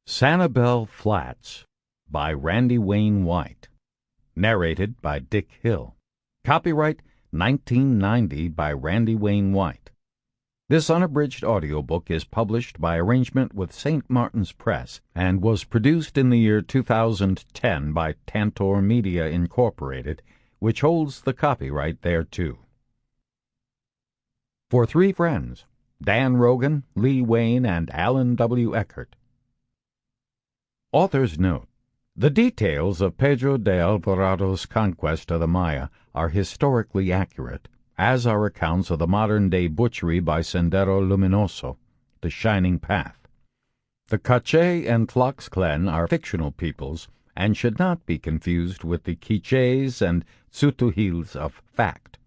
Sanibel Flats by Randy Wayne White. Narrated by Dick Hill. Copyright 1990 by Randy Wayne White. This unabridged audiobook is published by arrangement with St. Martin's Press and was produced in the year 2010 by Tantor Media, Incorporated, which holds the copyright thereto. For three friends, Dan Rogan, Lee Wayne, and Alan W. Eckert. Author's note: the details of Pedro de Alvarado's conquest of the Maya are historically accurate, as are accounts of the modern-day butchery by Sendero Luminoso, the Shining Path. The Quiché and Tlaxclan are fictional peoples and should not be confused with the Quichés and Tzutujils of fact.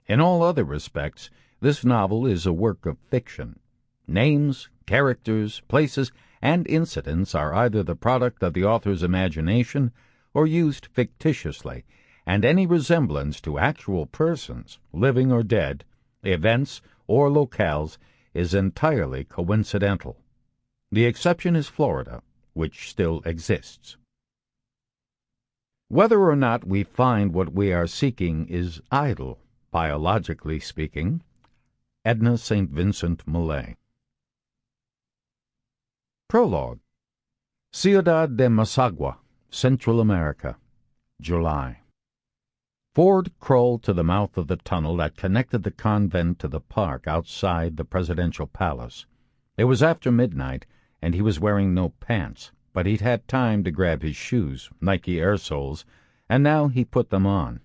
In all other respects, this novel is a work of fiction. Names, characters, places, and incidents are either the product of the author's imagination or used fictitiously, and any resemblance to actual persons, living or dead, events, or locales is entirely coincidental. The exception is Florida, which still exists. Whether or not we find what we are seeking is idle, biologically speaking. Edna St. Vincent Millay. Prologue. Ciudad de Masagua, Central America, July. Ford crawled to the mouth of the tunnel that connected the convent to the park outside the presidential palace. It was after midnight, and he was wearing no pants, but he'd had time to grab his shoes, Nike Air Soles, and now he put them on.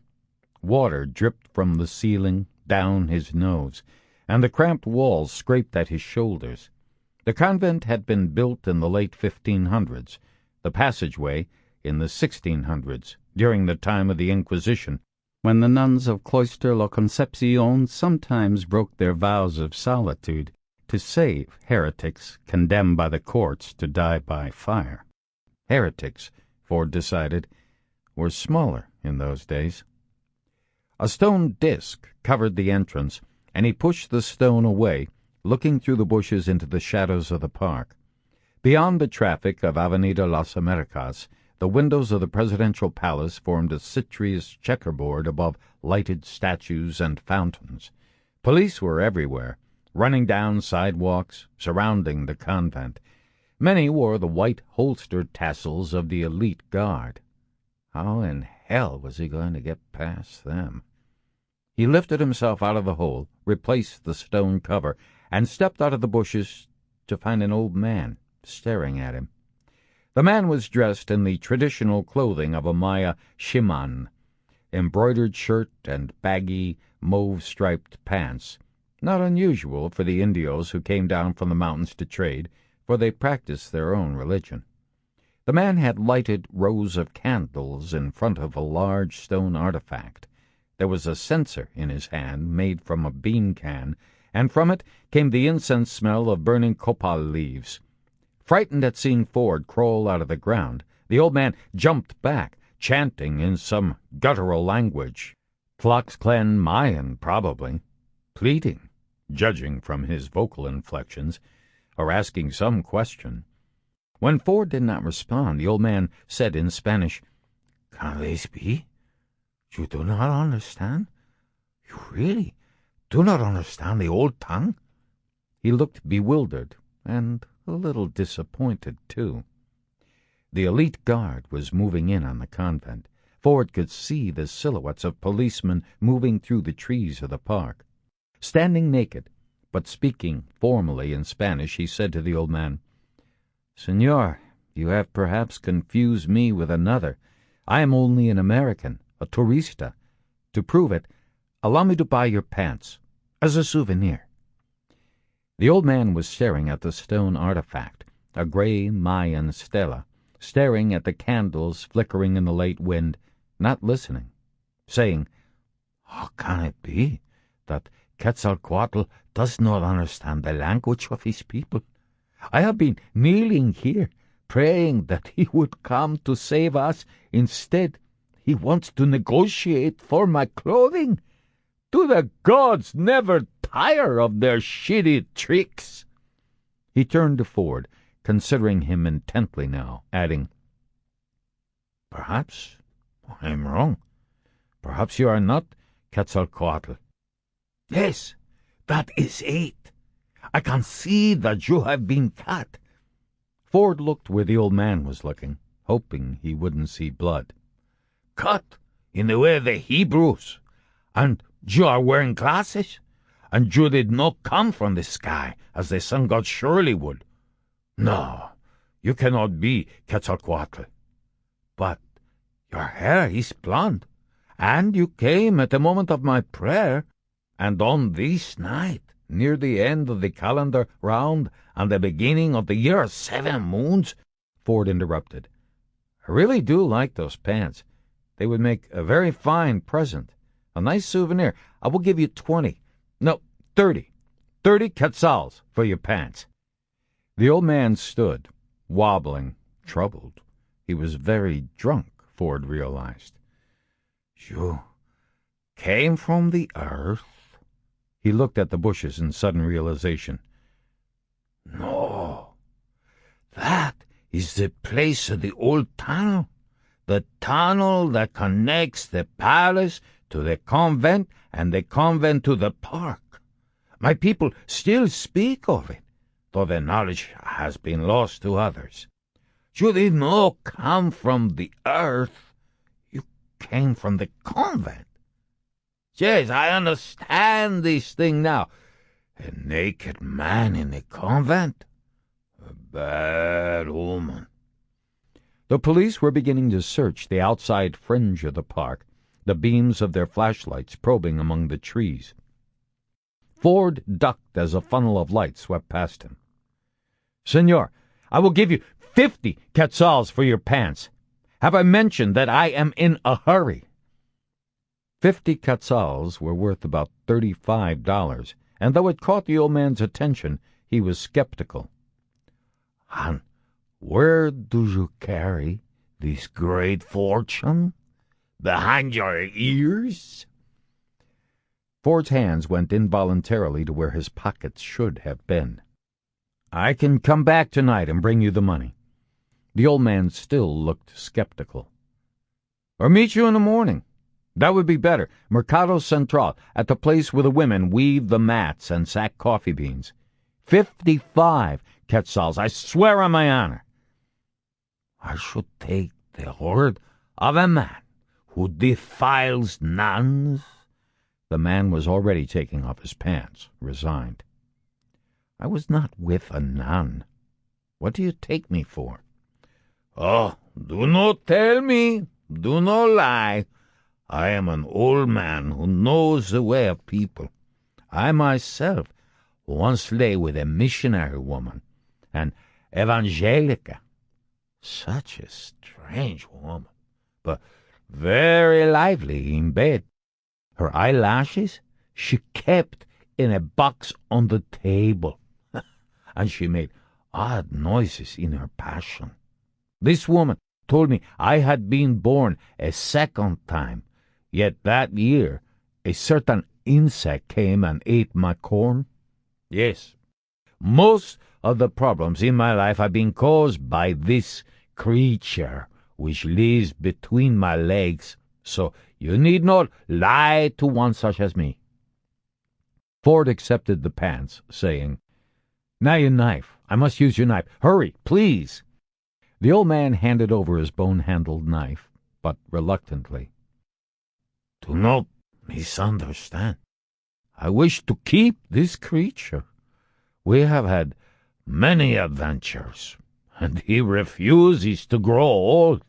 Water dripped from the ceiling down his nose, and the cramped walls scraped at his shoulders. The convent had been built in the late 1500s, the passageway in the 1600s, during the time of the Inquisition, when the nuns of Cloister La Concepcion sometimes broke their vows of solitude to save heretics condemned by the courts to die by fire. Heretics, Ford decided, were smaller in those days. A stone disc covered the entrance, and he pushed the stone away, looking through the bushes into the shadows of the park. Beyond the traffic of Avenida Las Americas, the windows of the presidential palace formed a citrus checkerboard above lighted statues and fountains. Police were everywhere, running down sidewalks, surrounding the convent. Many wore the white holstered tassels of the elite guard. How in hell was he going to get past them? He lifted himself out of the hole, replaced the stone cover, and stepped out of the bushes to find an old man staring at him. The man was dressed in the traditional clothing of a Maya shiman, embroidered shirt and baggy, mauve-striped pants, not unusual for the Indios who came down from the mountains to trade, for they practiced their own religion. The man had lighted rows of candles in front of a large stone artifact. There was a censer in his hand made from a bean can, and from it came the incense smell of burning copal leaves. Frightened at seeing Ford crawl out of the ground, the old man jumped back, chanting in some guttural language, Tlaxclan Mayan probably, pleading, judging from his vocal inflections, or asking some question. When Ford did not respond, the old man said in Spanish, "Can this be? You do not understand? You really do not understand the old tongue?" He looked bewildered and a little disappointed, too. The elite guard was moving in on the convent. Ford could see the silhouettes of policemen moving through the trees of the park. Standing naked, but speaking formally in Spanish, he said to the old man, "Senor, you have perhaps confused me with another. I am only an American, a turista. To prove it, allow me to buy your pants, as a souvenir." The old man was staring at the stone artifact, a gray Mayan stela, staring at the candles flickering in the late wind, not listening, saying, "How can it be that Quetzalcoatl does not understand the language of his people? I have been kneeling here, praying that he would come to save us. Instead, he wants to negotiate for my clothing. Do the gods never tire of their shitty tricks?" He turned to Ford, considering him intently now, adding, "Perhaps I am wrong. Perhaps you are not Quetzalcoatl." "Yes, that is it. I can see that you have been cut." Ford looked where the old man was looking, hoping he wouldn't see blood. "Cut in the way of the Hebrews. And you are wearing glasses. And you did not come from the sky, as the sun god surely would. No, you cannot be Quetzalcoatl. But your hair is blonde, and you came at the moment of my prayer, and on this night, near the end of the calendar round and the beginning of the year of 7 moons, Ford interrupted. "I really do like those pants. They would make a very fine present. A nice souvenir. I will give you 20. No, 30. 30 quetzals for your pants." The old man stood, wobbling, troubled. He was very drunk, Ford realized. "You came from the earth?" He looked at the bushes in sudden realization. "No, that is the place of the old tunnel. The tunnel that connects the palace to the convent and the convent to the park. My people still speak of it, though the knowledge has been lost to others. You did not come from the earth. You came from the convent." "Yes, I understand this thing now. A naked man in the convent? A bad omen." The police were beginning to search the outside fringe of the park, the beams of their flashlights probing among the trees. Ford ducked as a funnel of light swept past him. "Senor, I will give you 50 quetzals for your pants. Have I mentioned that I am in a hurry?" 50 quetzals were worth about $35, and though it caught the old man's attention, he was skeptical. "And where do you carry this great fortune? Behind your ears?" Ford's hands went involuntarily to where his pockets should have been. "I can come back tonight and bring you the money." The old man still looked skeptical. "Or meet you in the morning. That would be better. Mercado Central, at the place where the women weave the mats and sack coffee beans. 55 quetzals, I swear on my honor." "I should take the word of a man who defiles nuns." The man was already taking off his pants, resigned. "I was not with a nun. What do you take me for?" "Oh, do not tell me. Do not lie. I am an old man who knows the way of people. I myself once lay with a missionary woman, an evangelica. Such a strange woman, but very lively in bed. Her eyelashes she kept in a box on the table, and she made odd noises in her passion. This woman told me I had been born a second time, yet that year a certain insect came and ate my corn. Yes, most of the problems in my life have been caused by this creature which lives between my legs, so you need not lie to one such as me." Ford accepted the pants, saying, "Now your knife. I must use your knife. Hurry, please." The old man handed over his bone-handled knife, but reluctantly. "Do not misunderstand. I wish to keep this creature. We have had many adventures, and he refuses to grow old.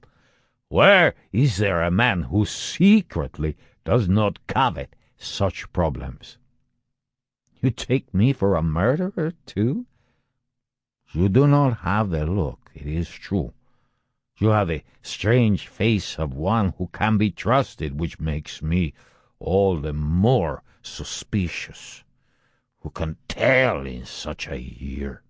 Where is there a man who secretly does not covet such problems?" "You take me for a murderer, too?" "You do not have the look, it is true. You have the strange face of one who can be trusted, which makes me all the more suspicious. Who can tell in such a year?"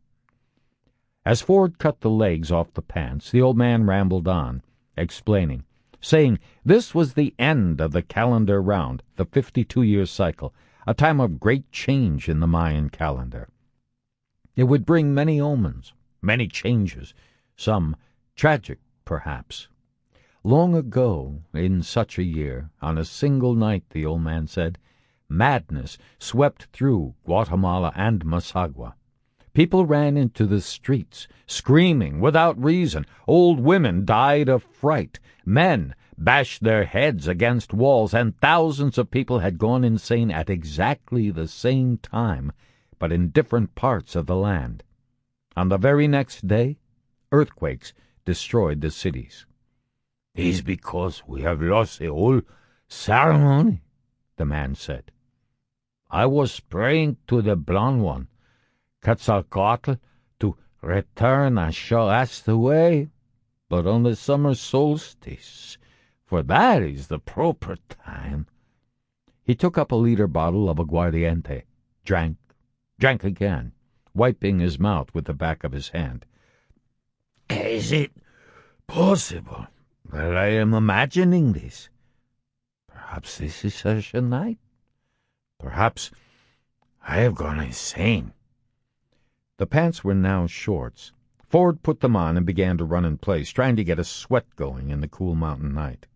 As Ford cut the legs off the pants, the old man rambled on, explaining, saying this was the end of the calendar round, the 52-year cycle, a time of great change in the Mayan calendar. It would bring many omens, many changes, some tragic, perhaps. Long ago, in such a year, on a single night, the old man said, madness swept through Guatemala and Masagua. People ran into the streets, screaming without reason. Old women died of fright. Men bashed their heads against walls, and thousands of people had gone insane at exactly the same time, but in different parts of the land. On the very next day, earthquakes destroyed the cities. "It's because we have lost the whole ceremony," the man said. "I was praying to the blond one, Quetzalcoatl, to return and show us the way, but on the summer solstice, for that is the proper time." He took up a liter bottle of aguardiente, drank again, wiping his mouth with the back of his hand. "Is it possible that I am imagining this? Perhaps this is such a night. Perhaps I have gone insane." The pants were now shorts. Ford put them on and began to run in place, trying to get a sweat going in the cool mountain night.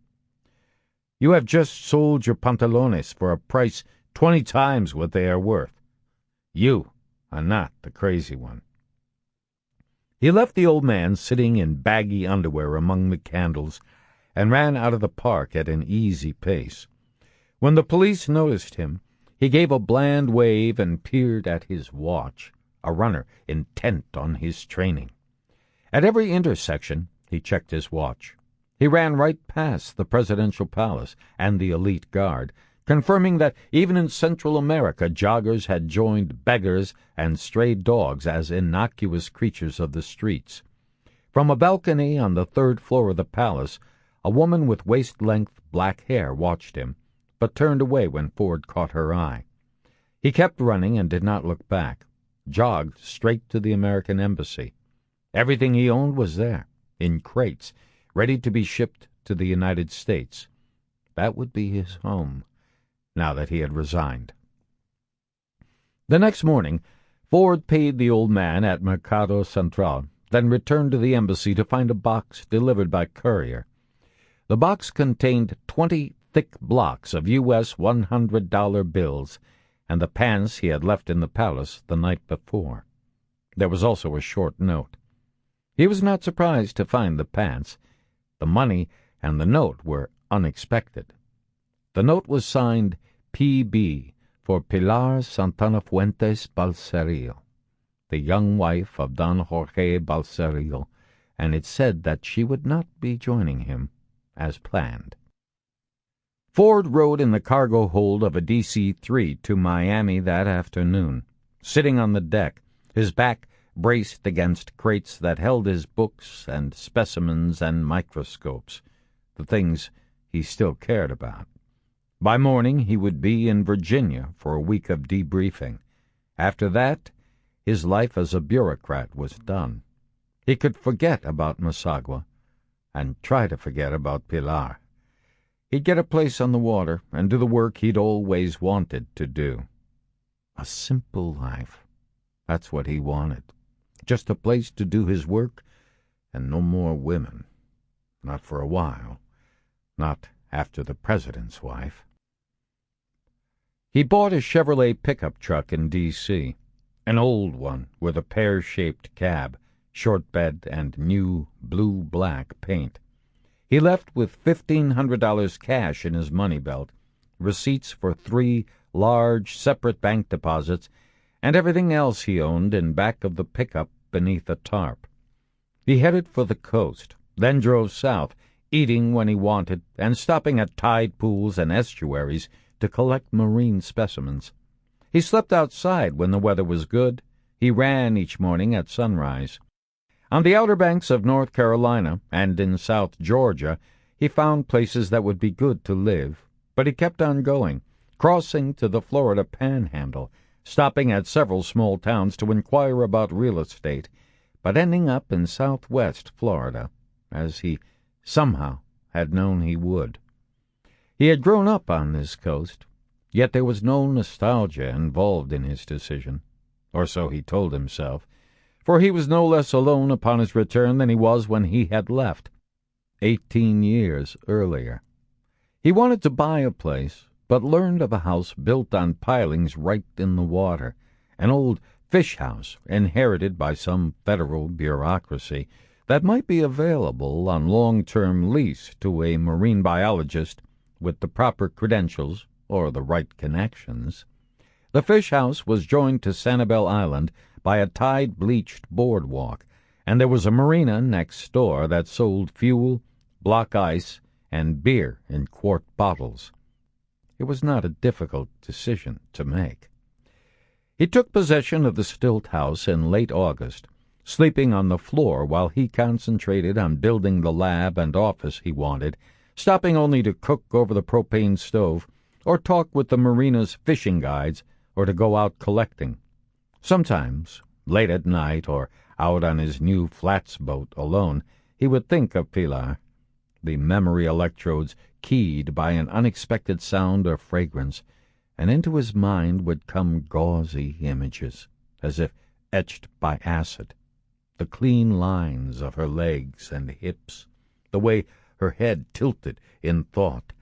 "You have just sold your pantalones for a price 20 times what they are worth. You are not the crazy one." He left the old man sitting in baggy underwear among the candles and ran out of the park at an easy pace. When the police noticed him, he gave a bland wave and peered at his watch, a runner intent on his training. At every intersection, he checked his watch. He ran right past the presidential palace and the elite guard, confirming that even in Central America joggers had joined beggars and stray dogs as innocuous creatures of the streets. From a balcony on the 3rd floor of the palace, a woman with waist-length black hair watched him, but turned away when Ford caught her eye. He kept running and did not look back, jogged straight to the American embassy. Everything he owned was there, in crates, ready to be shipped to the United States. That would be his home, now that he had resigned. The next morning, Ford paid the old man at Mercado Central, then returned to the embassy to find a box delivered by courier. The box contained 20 thick blocks of U.S. $100 bills and the pants he had left in the palace the night before. There was also a short note. He was not surprised to find the pants. The money and the note were unexpected. The note was signed P.B. for Pilar Santana Fuentes Balserillo, the young wife of Don Jorge Balserillo, and it said that she would not be joining him as planned. Ford rode in the cargo hold of a DC-3 to Miami that afternoon. Sitting on the deck, his back braced against crates that held his books and specimens and microscopes, the things he still cared about. By morning he would be in Virginia for a week of debriefing. After that, his life as a bureaucrat was done. He could forget about Masagua and try to forget about Pilar. He'd get a place on the water and do the work he'd always wanted to do. A simple life. That's what he wanted. Just a place to do his work and no more women. Not for a while. Not after the president's wife. He bought a Chevrolet pickup truck in D.C., an old one with a pear-shaped cab, short bed, and new blue-black paint. He left with $1,500 cash in his money belt, receipts for 3 large separate bank deposits, and everything else he owned in back of the pickup beneath a tarp. He headed for the coast, then drove south, eating when he wanted and stopping at tide pools and estuaries to collect marine specimens. He slept outside when the weather was good. He ran each morning at sunrise. On the outer banks of North Carolina and in South Georgia, he found places that would be good to live, but he kept on going, crossing to the Florida Panhandle, stopping at several small towns to inquire about real estate, but ending up in southwest Florida, as he somehow had known he would. He had grown up on this coast, yet there was no nostalgia involved in his decision, or so he told himself. for he was no less alone upon his return than he was when he had left, 18 years earlier. He wanted to buy a place, but learned of a house built on pilings right in the water, an old fish house inherited by some federal bureaucracy that might be available on long-term lease to a marine biologist with the proper credentials or the right connections. The fish house was joined to Sanibel Island by a tide-bleached boardwalk, and there was a marina next door that sold fuel, block ice, and beer in quart bottles. It was not a difficult decision to make. He took possession of the stilt house in late August, sleeping on the floor while he concentrated on building the lab and office he wanted, stopping only to cook over the propane stove, or talk with the marina's fishing guides, or to go out collecting. Sometimes, late at night, or out on his new flats boat alone, he would think of Pilar, the memory electrodes keyed by an unexpected sound or fragrance, and into his mind would come gauzy images, as if etched by acid. The clean lines of her legs and hips, the way her head tilted in thought,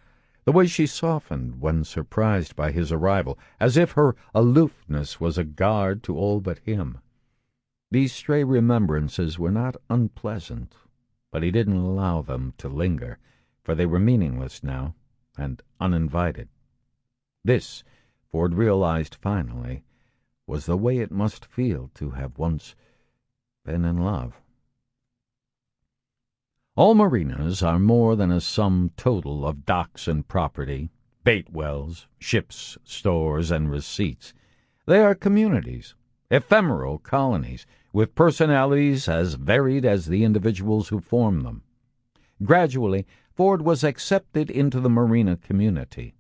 the way she softened when surprised by his arrival, as if her aloofness was a guard to all but him. These stray remembrances were not unpleasant, but he didn't allow them to linger, for they were meaningless now and uninvited. This, Ford realized finally, was the way it must feel to have once been in love. All marinas are more than a sum total of docks and property, bait wells, ships, stores, and receipts. They are communities, ephemeral colonies, with personalities as varied as the individuals who form them. Gradually, Ford was accepted into the marina community.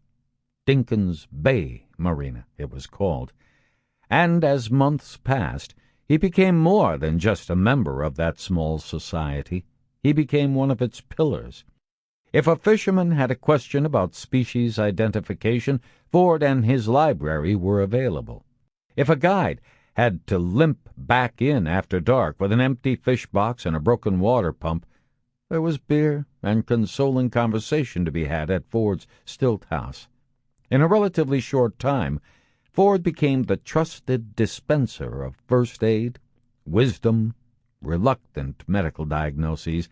Dinkins Bay Marina, it was called. And as months passed, he became more than just a member of that small society. He became one of its pillars. If a fisherman had a question about species identification, Ford and his library were available. If a guide had to limp back in after dark with an empty fish box and a broken water pump, there was beer and consoling conversation to be had at Ford's stilt house. In a relatively short time, Ford became the trusted dispenser of first aid, wisdom, reluctant medical diagnoses,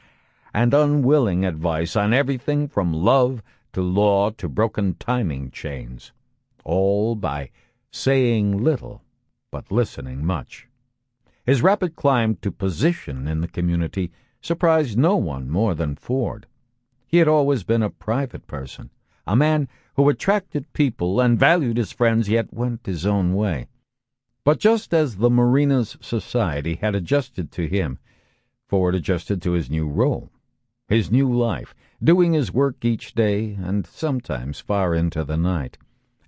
and unwilling advice on everything from love to law to broken timing chains, all by saying little but listening much. His rapid climb to position in the community surprised no one more than Ford. He had always been a private person, a man who attracted people and valued his friends, yet went his own way. But just as the marina's society had adjusted to him, Ford adjusted to his new role, his new life, doing his work each day and sometimes far into the night,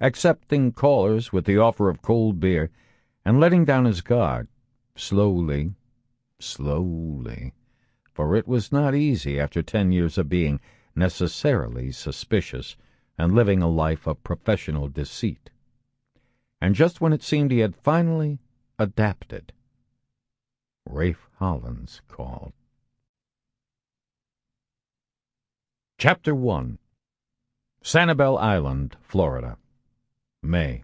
accepting callers with the offer of cold beer, and letting down his guard, slowly, for it was not easy after 10 years of being necessarily suspicious and living a life of professional deceit. And just when it seemed he had finally adapted, Rafe Hollins called. Chapter 1. Sanibel Island, Florida, May.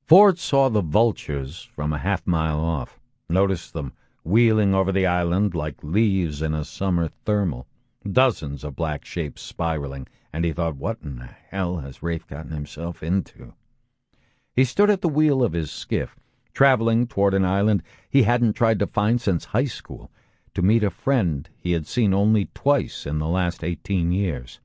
Ford saw the vultures from a half-mile off, noticed them wheeling over the island like leaves in a summer thermal, dozens of black shapes spiraling, and he thought, what in the hell has Rafe gotten himself into? He stood at the wheel of his skiff, traveling toward an island he hadn't tried to find since high school, to meet a friend he had seen only twice in the last 18 years.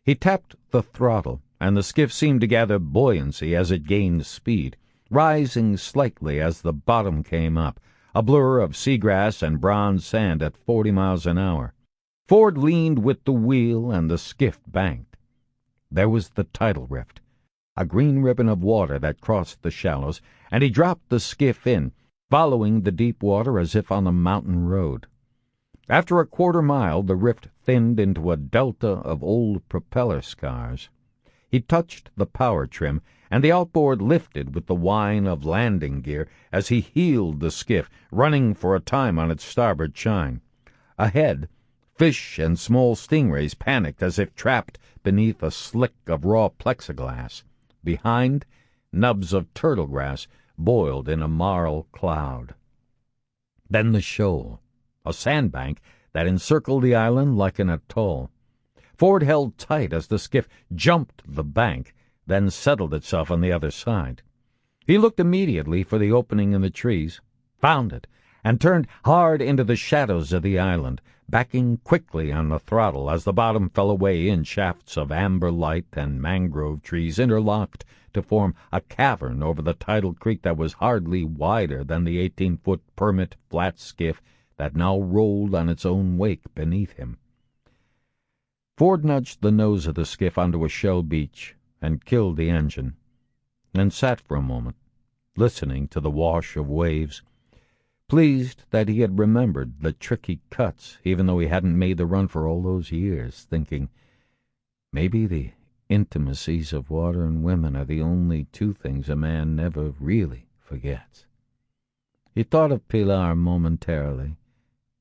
He tapped the throttle, and the skiff seemed to gather buoyancy as it gained speed, rising slightly as the bottom came up, a blur of seagrass and bronze sand at 40 miles an hour. Ford leaned with the wheel, and the skiff banked. There was the tidal rift, a green ribbon of water that crossed the shallows, and he dropped the skiff in, following the deep water as if on a mountain road. After a quarter-mile, the rift thinned into a delta of old propeller scars. He touched the power trim, and the outboard lifted with the whine of landing gear as he heeled the skiff, running for a time on its starboard chine. Ahead, fish and small stingrays panicked as if trapped beneath a slick of raw plexiglass. Behind, nubs of turtle grass boiled in a marl cloud. Then the shoal, a sandbank that encircled the island like an atoll. Ford held tight as the skiff jumped the bank, then settled itself on the other side. He looked immediately for the opening in the trees, found it, and turned hard into the shadows of the island, backing quickly on the throttle as the bottom fell away in shafts of amber light and mangrove trees interlocked to form a cavern over the tidal creek that was hardly wider than the 18-foot permit flat skiff that now rolled on its own wake beneath him. Ford nudged the nose of the skiff onto a shell beach and killed the engine, and sat for a moment, listening to the wash of waves, pleased that he had remembered the tricky cuts, even though he hadn't made the run for all those years, thinking, maybe the intimacies of water and women are the only two things a man never really forgets. He thought of Pilar momentarily,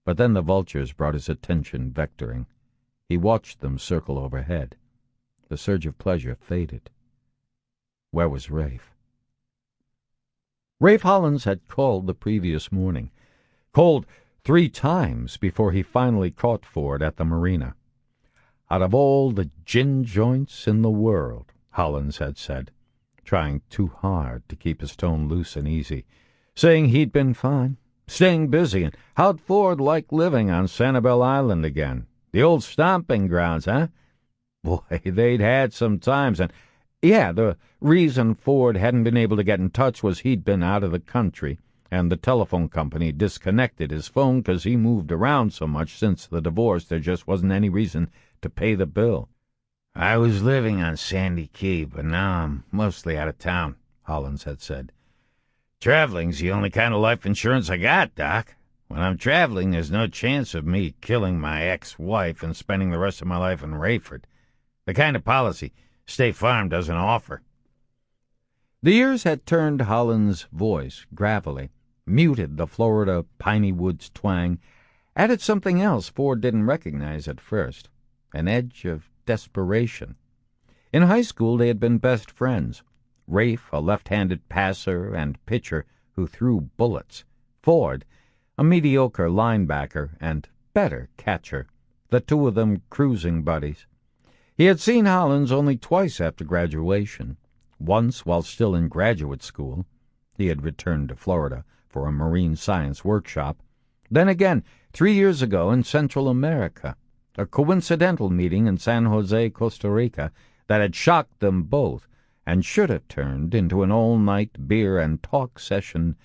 but then the vultures brought his attention vectoring. He watched them circle overhead. The surge of pleasure faded. Where was Rafe? Rafe Hollins had called the previous morning. Called 3 times before he finally caught Ford at the marina. Out of all the gin joints in the world, Hollins had said, trying too hard to keep his tone loose and easy, saying he'd been fine, staying busy, and how'd Ford like living on Sanibel Island again? The old stomping grounds, huh? Boy, they'd had some times, and yeah, the reason Ford hadn't been able to get in touch was he'd been out of the country, and the telephone company disconnected his phone 'cause he moved around so much since the divorce there just wasn't any reason to pay the bill. I was living on Sandy Key, but now I'm mostly out of town, Hollins had said. Traveling's the only kind of life insurance I got, Doc. When I'm traveling, there's no chance of me killing my ex-wife and spending the rest of my life in Rayford. The kind of policy State Farm doesn't offer. The years had turned Hollins' voice gravelly, muted the Florida piney woods twang, added something else Ford didn't recognize at first, an edge of desperation. In high school they had been best friends. Rafe, a left-handed passer and pitcher who threw bullets. Ford, a mediocre linebacker and better catcher, the two of them cruising buddies. He had seen Hollins only twice after graduation. Once while still in graduate school. He had returned to Florida for a marine science workshop. Then again 3 years ago in Central America, a coincidental meeting in San Jose, Costa Rica, that had shocked them both and should have turned into an all-night beer and talk session,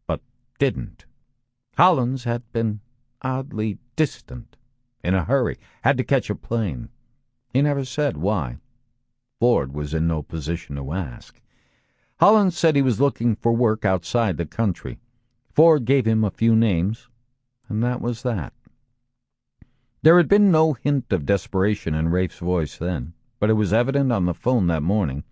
but didn't. Hollins had been oddly distant, in a hurry, had to catch a plane. He never said why. Ford was in no position to ask. Hollins said he was looking for work outside the country. Ford gave him a few names, and that was that. There had been no hint of desperation in Rafe's voice then, but it was evident on the phone that morning.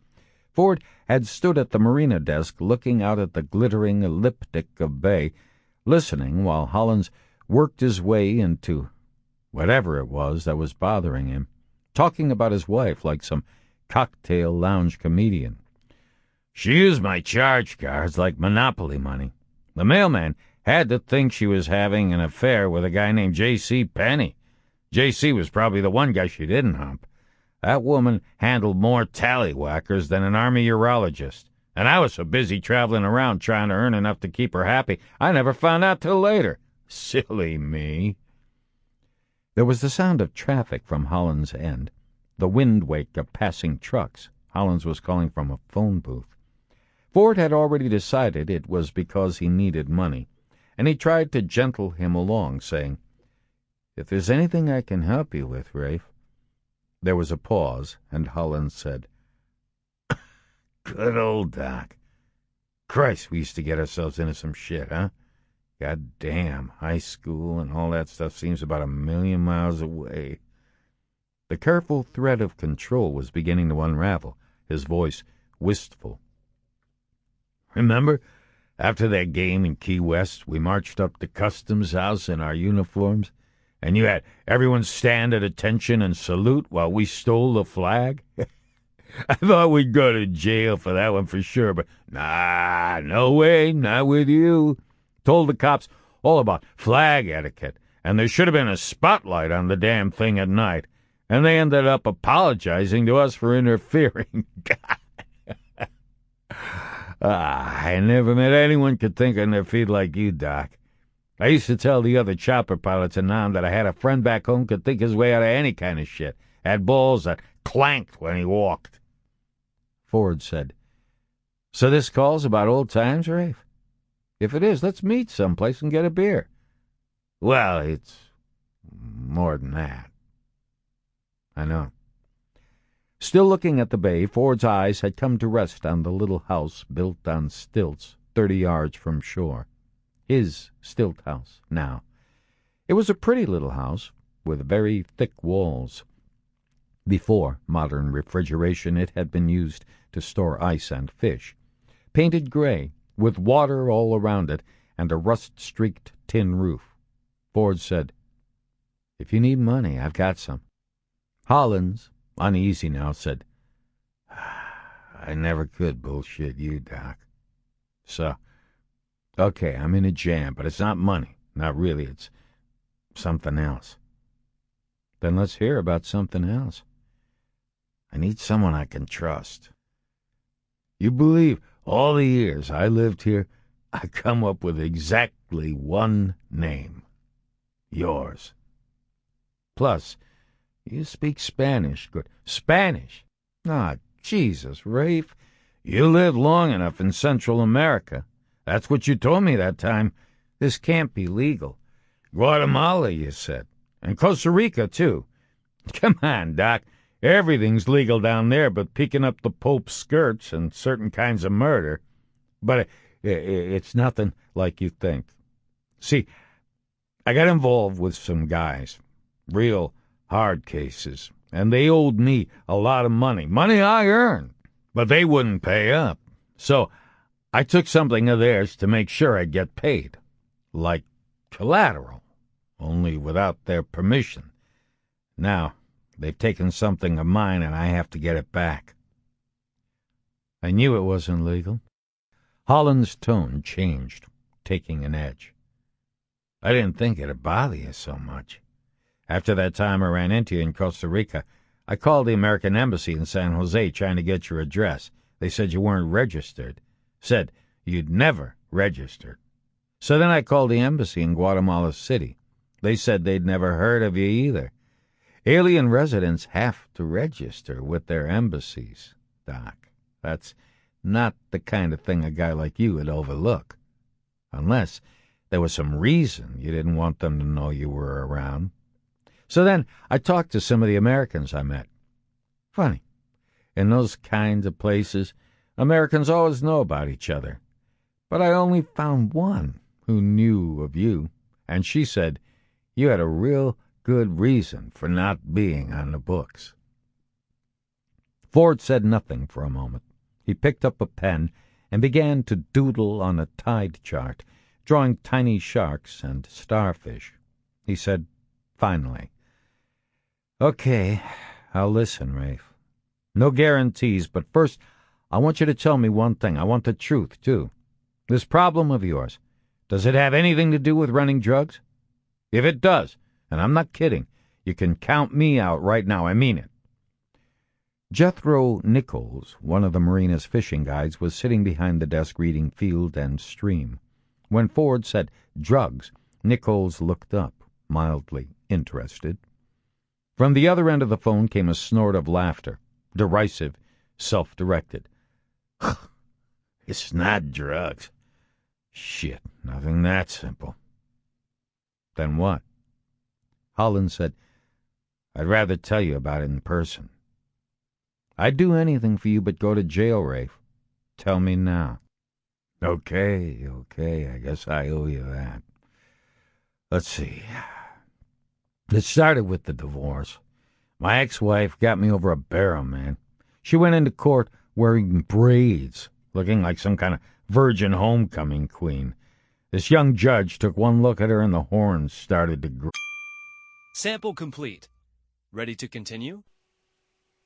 Ford had stood at the marina desk looking out at the glittering elliptic of bay, listening while Hollins worked his way into whatever it was that was bothering him, talking about his wife like some cocktail lounge comedian. She used my charge cards like Monopoly money. The mailman had to think she was having an affair with a guy named J.C. Penney. J.C. was probably the one guy she didn't hump. That woman handled more tallywhackers than an army urologist, and I was so busy traveling around trying to earn enough to keep her happy, I never found out till later. Silly me. There was the sound of traffic from Hollins' end, the wind wake of passing trucks. Hollins was calling from a phone booth. Ford had already decided it was because he needed money, and he tried to gentle him along, saying, If there's anything I can help you with, Rafe. There was a pause, and Hollins said, Good old Doc. Christ, we used to get ourselves into some shit, huh? God damn, high school and all that stuff seems about 1,000,000 miles away. The careful thread of control was beginning to unravel, his voice wistful. Remember, after that game in Key West, we marched up to Customs House in our uniforms, and you had everyone stand at attention and salute while we stole the flag? I thought we'd go to jail for that one for sure, but nah, no way, not with you. Told the cops all about flag etiquette, and there should have been a spotlight on the damn thing at night, and they ended up apologizing to us for interfering. I never met anyone could think on their feet like you, Doc. I used to tell the other chopper pilots in Nam that I had a friend back home could think his way out of any kind of shit, had balls that clanked when he walked. Ford said, "So this call's about old times, Rafe? If it is, let's meet someplace and get a beer." Well, it's more than that. I know. Still looking at the bay, Ford's eyes had come to rest on the little house built on stilts 30 yards from shore. His stilt house, now. It was a pretty little house with very thick walls. Before modern refrigeration, it had been used to store ice and fish. Painted gray, with water all around it and a rust-streaked tin roof. Ford said, "If you need money, I've got some." Hollins, uneasy now, said, "I never could bullshit you, Doc." "So, okay, I'm in a jam, but it's not money. Not really, it's something else." "Then let's hear about something else." "I need someone I can trust. You believe all the years I lived here, I come up with exactly one name. Yours. Plus, you speak Spanish good." "Spanish? Ah, Jesus, Rafe. You lived long enough in Central America. That's what you told me that time. This can't be legal." "Guatemala, you said. And Costa Rica, too." "Come on, Doc. Everything's legal down there but picking up the Pope's skirts and certain kinds of murder. But it's nothing like you think. See, I got involved with some guys, real hard cases, and they owed me a lot of money I earned, but they wouldn't pay up. So I took something of theirs to make sure I'd get paid, like collateral, only without their permission. Now they've taken something of mine, and I have to get it back." "I knew it wasn't legal." Holland's tone changed, taking an edge. "I didn't think it'd bother you so much. After that time I ran into you in Costa Rica, I called the American Embassy in San Jose trying to get your address. They said you weren't registered. Said you'd never registered. So then I called the embassy in Guatemala City. They said they'd never heard of you either. Alien residents have to register with their embassies, Doc. That's not the kind of thing a guy like you would overlook. Unless there was some reason you didn't want them to know you were around. So then I talked to some of the Americans I met. Funny. In those kinds of places, Americans always know about each other. But I only found one who knew of you, and she said you had a real good reason for not being on the books." Ford said nothing for a moment. He picked up a pen and began to doodle on a tide chart, drawing tiny sharks and starfish. He said finally, "Okay, I'll listen, Rafe. No guarantees, but first I want you to tell me one thing. I want the truth, too. This problem of yours, does it have anything to do with running drugs? If it does, and I'm not kidding, you can count me out right now. I mean it." Jethro Nichols, one of the marina's fishing guides, was sitting behind the desk reading Field and Stream. When Ford said drugs, Nichols looked up, mildly interested. From the other end of the phone came a snort of laughter, derisive, self-directed. "It's not drugs. Shit, nothing that simple." "Then what?" Hollins said, "I'd rather tell you about it in person." "I'd do anything for you but go to jail, Rafe. Tell me now." Okay, I guess I owe you that. Let's see. It started with the divorce. My ex-wife got me over a barrel, man. She went into court wearing braids, looking like some kind of virgin homecoming queen. This young judge took one look at her and the horns started to grow. Sample complete. Ready to continue?